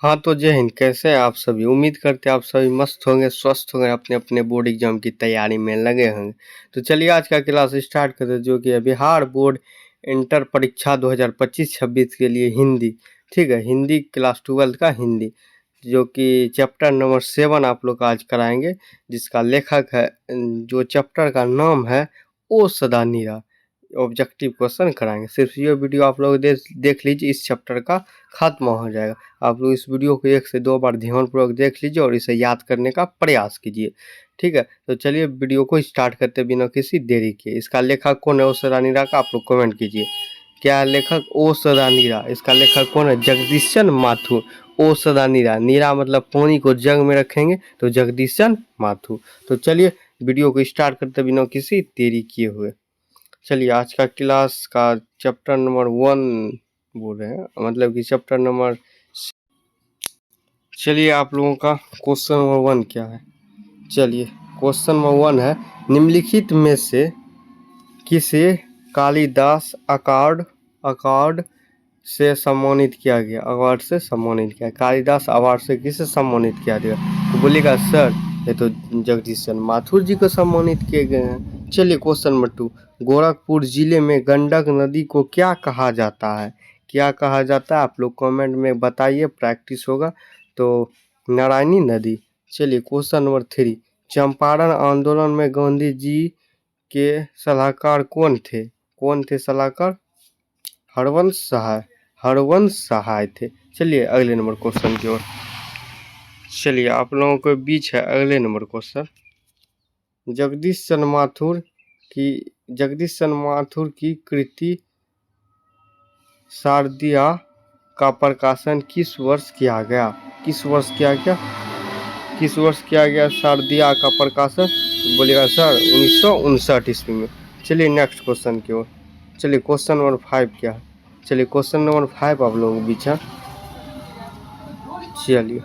हाँ तो जय हिंद। कैसे हैं आप सभी? उम्मीद करते हैं आप सभी मस्त होंगे, स्वस्थ होंगे, अपने अपने बोर्ड एग्जाम की तैयारी में लगे होंगे। तो चलिए आज का क्लास स्टार्ट करते हैं, जो कि है बिहार बोर्ड इंटर परीक्षा 2025-26 के लिए हिंदी। ठीक है, हिंदी क्लास 12 का हिंदी, जो कि चैप्टर नंबर 7 आप लोग आज कराएंगे, जिसका लेखक है, जो चैप्टर का नाम है ओ सदा नीरा। ऑब्जेक्टिव क्वेश्चन कराएंगे। सिर्फ ये वीडियो आप लोग देख लीजिए, इस चैप्टर का खत्म हो जाएगा। आप लोग इस वीडियो को 1 से 2 बार ध्यानपूर्वक देख लीजिए और इसे याद करने का प्रयास कीजिए। ठीक है, तो चलिए वीडियो को स्टार्ट करते बिना किसी देरी के। इसका लेखक कौन है ओ सदा नीरा का, आप लोग कमेंट कीजिए। क्या है लेखक? ओ सदा नीरा। इसका लेखक कौन है? जगदीशन माथुर। ओ सदा नीरा, नीरा मतलब पानी को जग में रखेंगे तो जगदीशन माथुर। तो चलिए वीडियो को स्टार्ट करते बिना किसी देरी किए हुए। चलिए आज का क्लास का चैप्टर नंबर 1 बोल रहे हैं, मतलब कि चैप्टर नंबर। चलिए आप लोगों का क्वेश्चन नंबर 1 क्या है? चलिए क्वेश्चन नंबर 1 है, निम्नलिखित में से किसे कालिदास अकार्ड अकार्ड से सम्मानित किया गया? अवार्ड से सम्मानित किया, कालिदास अवार्ड से किसे सम्मानित किया गया? तो बोलिएगा सर ये तो जगदीशन माथुर जी को सम्मानित किए गए हैं। चलिए क्वेश्चन नंबर 2, गोरखपुर जिले में गंडक नदी को क्या कहा जाता है? क्या कहा जाता है आप लोग कमेंट में बताइए, प्रैक्टिस होगा। तो नारायणी नदी। चलिए क्वेश्चन नंबर 3, चंपारण आंदोलन में गांधी जी के सलाहकार कौन थे? कौन थे सलाहकार? हरवंश सहाय। हरवंश सहाय थे। चलिए अगले नंबर क्वेश्चन की ओर। चलिए आप लोगों के बीच है अगले नंबर क्वेश्चन, जगदीश चंद्र माथुर की जगदीश चंद्र माथुर की कृति शारदिया का प्रकाशन किस वर्ष किया गया? किस वर्ष किया गया? किस वर्ष किया गया शारदिया का प्रकाशन? बोलिएगा सर 1959 ईस्वी में। चलिए नेक्स्ट क्वेश्चन की ओर। चलिए क्वेश्चन नंबर 5 क्या है? चलिए क्वेश्चन नंबर 5 आप लोगों के बीच है। चलिए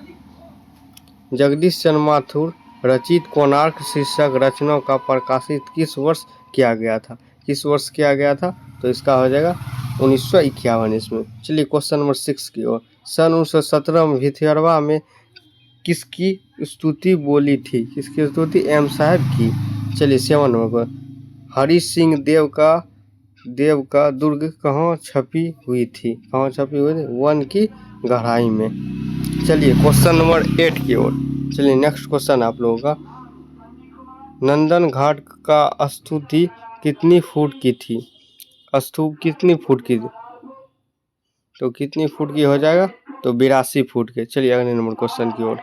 जगदीश चंद्र माथुर रचित कोणार्क शीर्षक रचनाओं का प्रकाशित किस वर्ष किया गया था? किस वर्ष किया गया था? तो इसका हो जाएगा 1951 इसमें। चलिए क्वेश्चन नंबर 6 की ओर, सन 1917 में भिथियरवा में किसकी स्तुति बोली थी? किसकी स्तुति? एम साहब की। चलिए 7 नंबर पर, हरि सिंह देव का दुर्ग कहाँ छपी हुई थी? कहाँ छपी हुई थी? वन की गहराई में। चलिए क्वेश्चन नंबर 8 की ओर। चलिए नेक्स्ट क्वेश्चन आप लोगों का, नंदन घाट का स्तूति कितनी फुट की थी? स्तूप कितनी फुट की थी? तो कितनी फुट की हो जाएगा? तो 82 फुट के। चलिए अगले नंबर क्वेश्चन की ओर।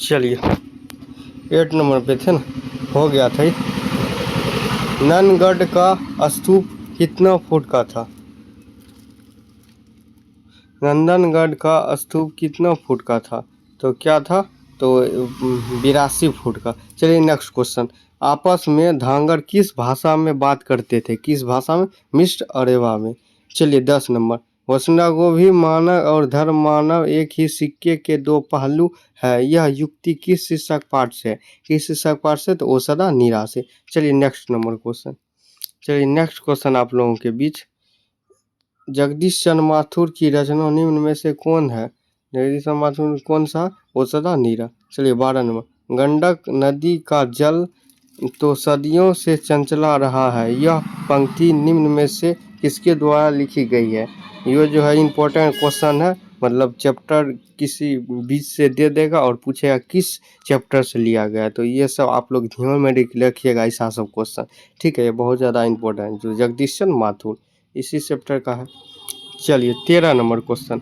चलिए 8 नंबर पे थे ना, हो गया था। नंदगढ़ का स्तूप कितना फुट का था? नंदनगढ़ का स्तूप कितना फुट का था? तो क्या था? तो 82 फुट का। चलिए नेक्स्ट क्वेश्चन, आपस में धांगर किस भाषा में बात करते थे? किस भाषा में? मिश्र अरेवा में। चलिए 10 नंबर, वसुंधरा को भी मानव और धर्म मानव एक ही सिक्के के दो पहलू है, यह युक्ति किस शीर्षक पाठ से? किस शीर्षक पाठ से? तो ओ सदा नीरा से। चलिए नेक्स्ट नंबर क्वेश्चन। चलिए नेक्स्ट क्वेश्चन आप लोगों के बीच, जगदीश चंद्र माथुर की रचना निम्न में से कौन है? जगदीश चंद्र माथुर कौन सा? ओ सदा नीरा। चलिए 12 नंबर, गंडक नदी का जल तो सदियों से चंचला रहा है, यह पंक्ति निम्न में से किसके द्वारा लिखी गई है? ये जो है इम्पोर्टेंट क्वेश्चन है, मतलब चैप्टर किसी बीच से दे देगा और पूछेगा किस चैप्टर से लिया गया है। तो ये सब आप लोग ध्यान में रखिएगा, ऐसा सब क्वेश्चन। ठीक है, ये बहुत ज़्यादा इंपॉर्टेंट, जो जगदीश चंद्र माथुर इसी चैप्टर का है। चलिए 13 नंबर क्वेश्चन।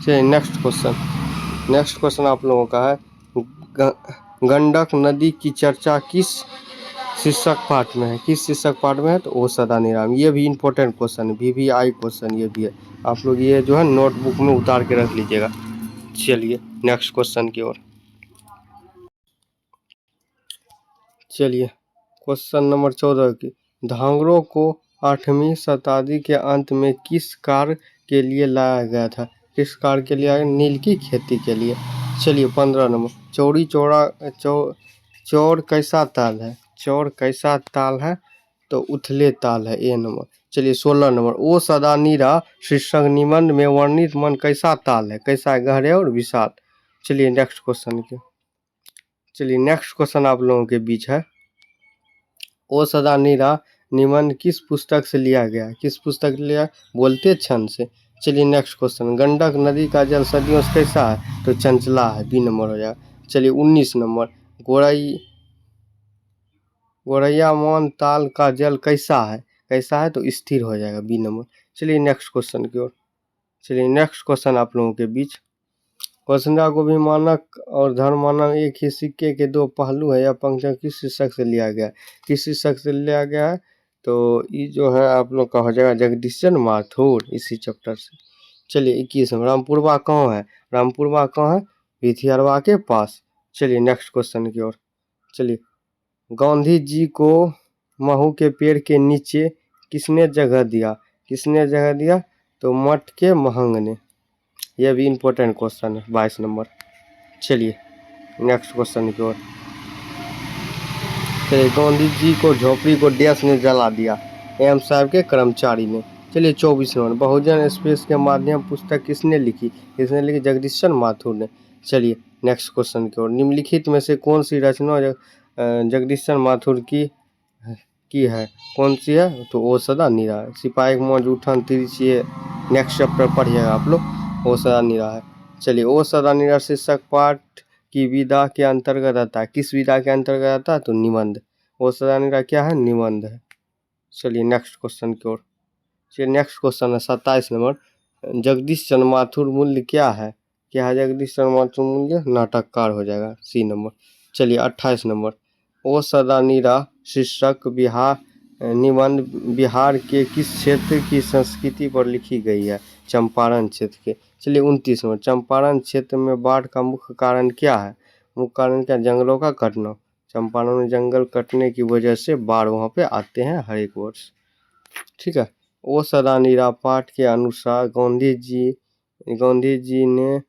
चलिए नेक्स्ट क्वेश्चन। नेक्स्ट क्वेश्चन आप लोगों का है, गंडक नदी की चर्चा किस शीर्षक पाठ में है? किस शीर्षक पाठ में है? तो ओ सदा निराम। ये भी इंपॉर्टेंट क्वेश्चन है, VVI क्वेश्चन ये भी है। आप लोग ये जो है नोटबुक में उतार के रख लीजिएगा। चलिए नेक्स्ट क्वेश्चन की ओर। चलिए क्वेश्चन नंबर 14 की, धांगरों को 8वीं शताब्दी के अंत में किस कार्य के लिए लाया गया था? किस कार्य के लिए? नील की खेती के लिए। चलिए 15 नंबर, चौड़ी चौड़ा चौर कैसा ताल है? चौर कैसा ताल है? तो उथले ताल है, ए नंबर। चलिए 16 नंबर, ओ सदा नीरा शीर्षक निबंध में वर्णित मन कैसा ताल है, कैसा है, गहरे और विशाल। चलिए नेक्स्ट क्वेश्चन के, चलिए नेक्स्ट क्वेश्चन आप लोगों के बीच है, ओ सदा नीरा निबंध किस पुस्तक से लिया गया, किस पुस्तक से लिया, बोलते छंद से। चलिए नेक्स्ट क्वेश्चन, गंडक नदी का जल सदियों से कैसा है, तो चंचला है, बी नंबर हो जाएगा। चलिए 19 नंबर, गोरैया मान ताल का जल कैसा है, कैसा है, तो स्थिर हो जाएगा, बी नंबर। चलिए नेक्स्ट क्वेश्चन की ओर, चलिए नेक्स्ट क्वेश्चन आप लोगों के बीच, क्वेश्चन को भी मानक और धर्म मानक एक ही सिक्के के दो पहलू है, यह पंक्चर किस शीर्षक से लिया गया है, किस शीर्षक से लिया गया है, तो ये जो है आप लोग का हो जाएगा जगदीशन माथुर, इसी चैप्टर से। चलिए 21 में, रामपुरवा कहाँ है, रामपुरवा कहाँ है, भिथियारवा के पास। चलिए नेक्स्ट क्वेश्चन की ओर, चलिए गांधी जी को महू के पेड़ के नीचे किसने जगह दिया, किसने जगह दिया, तो मठ के महंग ने। यह भी इम्पोर्टेंट क्वेश्चन है, 22 नंबर। चलिए नेक्स्ट क्वेश्चन की ओर, चलिए गांधी जी को झोपड़ी को डैश ने जला दिया, एम साहब के कर्मचारी ने। चलिए 24 नंबर, बहुजन एक्सप्रेस के माध्यम पुस्तक किसने लिखी, किसने लिखी, जगदीशन माथुर ने। चलिए नेक्स्ट क्वेश्चन की ओर, निम्नलिखित में से कौन सी रचना जगदीशन माथुर की है, कौन सी है, तो ओ सदा नीरा है। सिपाही मौज उठन तिरछिए, नेक्स्ट चैप्टर पढ़िएगा आप लोग, ओ सदा नीरा है। चलिए ओ सदा नीरा शीर्षक पाठ की विधा के अंतर्गत आता है, किस विधा के अंतर्गत आता है, तो निबंध। ओ सदा नीरा क्या है, निबंध है। चलिए नेक्स्ट क्वेश्चन की ओर, चलिए नेक्स्ट क्वेश्चन है 27 नंबर, जगदीश चंद्र माथुर मूल्य क्या है, क्या है जगदीश चंद्र माथुर मूल्य, नाटककार हो जाएगा, सी नंबर। चलिए 28 नंबर, ओ सदा नीरा शीर्षक बिहार निबंध बिहार के किस क्षेत्र की संस्कृति पर लिखी गई है, चंपारण क्षेत्र के। चलिए 29 नंबर, चंपारण क्षेत्र में बाढ़ का मुख्य कारण क्या है, मुख्य कारण क्या, जंगलों का कटना, चंपारण में जंगल कटने की वजह से बाढ़ वहाँ पे आते हैं हर एक वर्ष, ठीक है। ओ सदा नीरा पाठ के अनुसार गांधी जी ने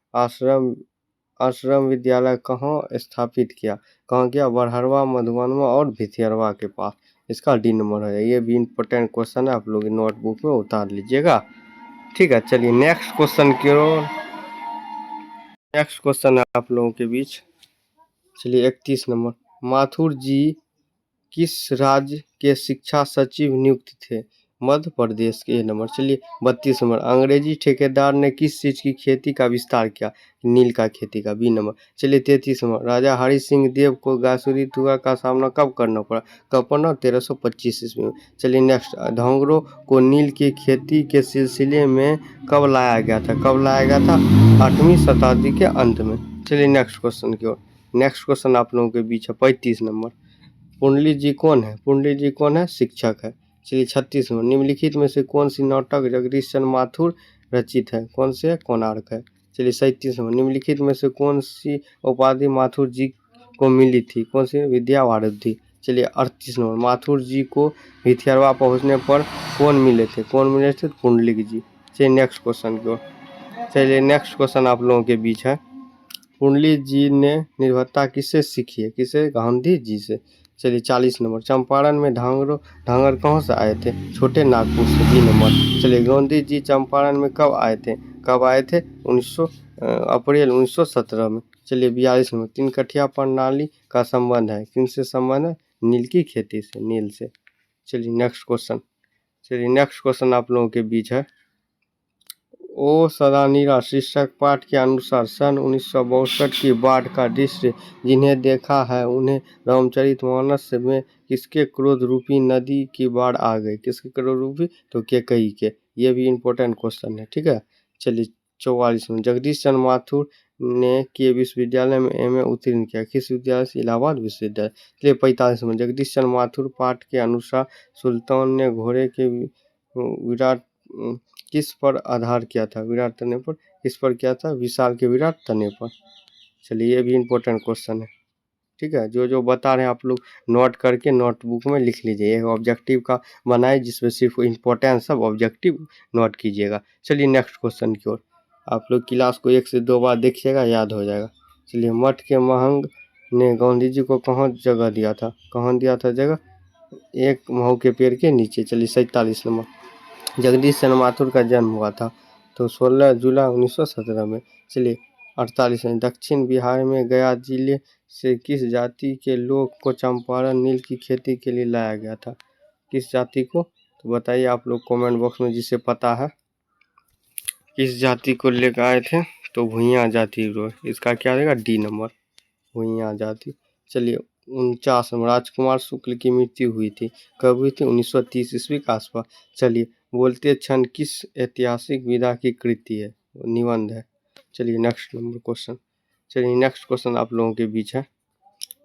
आश्रम विद्यालय कहाँ स्थापित किया, कहाँ किया, बरहरवा, मधुबनवा और भिथियरवा के पास। इसका डी नंबर है, ये भी इम्पोर्टेंट क्वेश्चन है, आप लोग नोटबुक में उतार लीजिएगा, ठीक है। चलिए नेक्स्ट क्वेश्चन की ओर, नेक्स्ट क्वेश्चन है आप लोगों के बीच, चलिए 31 नंबर, माथुर जी किस राज्य के शिक्षा सचिव नियुक्त थे, मध्य प्रदेश के, नंबर। चलिए 32 नंबर, अंग्रेजी ठेकेदार ने किस चीज की खेती का विस्तार किया, नील का खेती का, बी नंबर। चलिए 33 नंबर, राजा हरि सिंह देव को गासुरी तुगा का सामना कब करना पड़ा, कब पड़ा, 1325 ईस्वी में। चलिए नेक्स्ट, धोंगरों को नील की खेती के सिलसिले में कब लाया गया था, कब लाया गया था, 8वीं शताब्दी के अंत में। चलिए नेक्स्ट क्वेश्चन की ओर, नेक्स्ट क्वेश्चन आप लोगों के बीच है 35 नंबर, पुंडली जी कौन है, पुंडली जी कौन है, शिक्षक है। चलिए 36 में, निम्नलिखित में से कौन सी नाटक जगदीश चंद्र माथुर रचित है, कौन से है, कोणार्क है। चलिए 37 में, निम्नलिखित में से कौन सी उपाधि माथुर जी को मिली थी, कौन सी, विद्या वारिधि। चलिए 38 नंबर, माथुर जी को भिथियारवा पहुंचने पर कौन मिले थे, कौन मिले थे, पुंडलिक जी। चलिए नेक्स्ट क्वेश्चन को, चलिए नेक्स्ट क्वेश्चन आप लोगों के बीच है, पुंडली जी ने निर्भरता किससे सीखी है, किसे, गांधी जी से। चलिए 40 नंबर, चंपारण में ढांगर कहाँ से आए थे, छोटे नागपुर से, बी नंबर। चलिए गांधी जी चंपारण में कब आए थे, कब आए थे, अप्रैल 1917 में। चलिए 42 नंबर, तीन कठिया प्रणाली का संबंध है, किनसे संबंध है, नील की खेती से, नील से। चलिए नेक्स्ट क्वेश्चन, चलिए नेक्स्ट क्वेश्चन आप लोगों के बीच है, ओ सदा नीरा शीर्षक पाठ के अनुसार सन 1962 की बाढ़ का दृश्य जिन्हें देखा है उन्हें रामचरितमानस में किसके क्रोध रूपी नदी की बाढ़ आ गई, किसके क्रोध रूपी, तो केकई के। ये भी इम्पोर्टेंट क्वेश्चन है, ठीक है। चलिए 44 में, जगदीश चंद्र माथुर ने के विश्वविद्यालय में एमए उत्तीर्ण किया, किस विद्यालय से, इलाहाबाद विश्वविद्यालय। चलिए 45 में, जगदीश चंद्र माथुर पाठ के अनुसार सुल्तान ने घोड़े के विराट किस पर आधार किया था, विराट तने पर, किस पर किया था, विशाल के विराट तने पर। चलिए ये भी इम्पोर्टेंट क्वेश्चन है, ठीक है। जो जो बता रहे हैं आप लोग नोट करके नोटबुक में लिख लीजिए, एक ऑब्जेक्टिव का बनाए जिसमें सिर्फ इम्पोर्टेंट सब ऑब्जेक्टिव नोट कीजिएगा। चलिए नेक्स्ट क्वेश्चन की ओर, आप लोग क्लास को 1 से 2 बार देखिएगा, याद हो जाएगा। चलिए, मठ के महंग ने गांधी जी को कहाँ जगह दिया था, कहाँ दिया था जगह, एक महू के पेड़ के नीचे। चलिए 47 नंबर। जगदीश चंद्र माथुर का जन्म हुआ था तो 16 जुलाई 1917 में। चलिए 48 में। दक्षिण बिहार में गया जिले से किस जाति के लोग को चंपारण नील की खेती के लिए लाया गया था? किस जाति को? तो बताइए आप लोग कमेंट बॉक्स में, जिसे पता है किस जाति को लेकर आए थे। तो भुइयां जाति। इसका क्या रहेगा? डी नंबर, भुइयां जाति। चलिए 49 नंबर। राजकुमार शुक्ल की मृत्यु हुई थी, कब हुई थी? 1930 ईस्वी के आसपास। चलिए बोलते क्षण किस ऐतिहासिक विधा की कृति है? निबंध है। चलिए नेक्स्ट नंबर क्वेश्चन। चलिए नेक्स्ट क्वेश्चन आप लोगों के बीच है।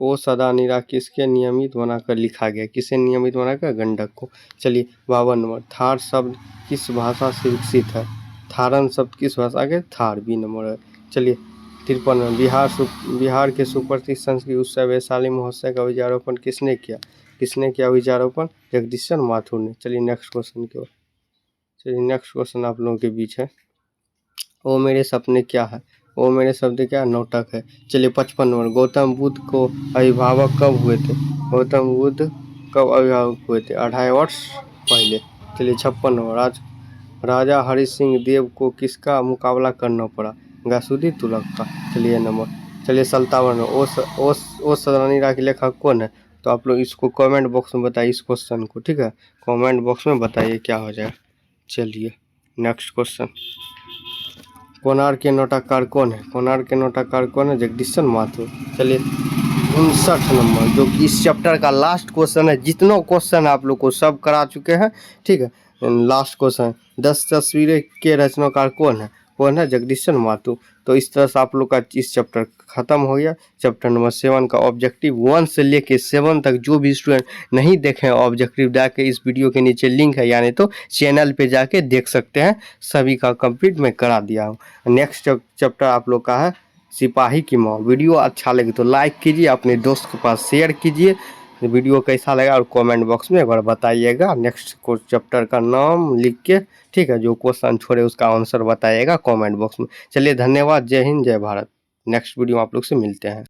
ओ सदा निरा किसके नियमित बनाकर लिखा गया? किसे नियमित बनाकर? गंडक को। चलिए 52 नंबर। थार शब्द किस भाषा से विकसित है? थारन शब्द किस भाषा के? थार, बी नंबर है। चलिए 53 नंबर। बिहार के सुप्रसिद्ध संस्कृत उत्सव वैशाली महोत्सव का बीजारोपण किसने किया? किसने किया बीजारोपण? जगदीश चंद्र माथुर ने। चलिए नेक्स्ट क्वेश्चन की ओर। चलिए नेक्स्ट क्वेश्चन आप लोगों के बीच है। ओ मेरे सपने क्या है? ओ मेरे शब्द क्या? नौटक है। चलिए 55 नंबर। गौतम बुद्ध को अभिभावक कब हुए थे? गौतम बुद्ध कब अभिभावक हुए थे? 2.5 वर्ष पहले। चलिए 56 नंबर। राजा हरि सिंह देव को किसका मुकाबला करना पड़ा? गयासुद्दीन तुगलक का। चलिए नंबर। चलिए 57 नंबर। ओ सदरानी राह के लेखक कौन है? तो आप लोग इसको कमेंट बॉक्स में बताइए, इस क्वेश्चन को, ठीक है? कमेंट बॉक्स में बताइए क्या हो जाए। चलिए नेक्स्ट क्वेश्चन। कोणार्क के नाटककार कौन है? कोणार्क के नाटककार कौन है? जगदीश चंद्र माथुर। चलिए 59 नंबर, जो कि इस चैप्टर का लास्ट क्वेश्चन है। जितना क्वेश्चन आप लोग को सब करा चुके हैं, ठीक है? Last question. 10 तस्वीरें के रचनाकार कौन है? कौन है? जगदीश चंद्र माथुर। तो इस तरह से आप लोग का इस चैप्टर खत्म हो गया। चैप्टर नंबर 7 का ऑब्जेक्टिव 1 से लेके 7 तक जो भी स्टूडेंट नहीं देखे ऑब्जेक्टिव, जाके इस वीडियो के नीचे लिंक है, यानी तो चैनल पे जाके देख सकते हैं। सभी का कंप्लीट मैं करा दिया हूँ। नेक्स्ट चैप्टर आप लोग का है सिपाही की मौत। वीडियो अच्छा लगे तो लाइक कीजिए, अपने दोस्त के पास शेयर कीजिए। वीडियो कैसा लगा और कमेंट बॉक्स में एक बार बताइएगा। नेक्स्ट चैप्टर का नाम लिख के, ठीक है? जो क्वेश्चन छोड़े उसका आंसर बताइएगा कमेंट बॉक्स में। चलिए धन्यवाद। जय हिंद, जय भारत। नेक्स्ट वीडियो आप लोग से मिलते हैं।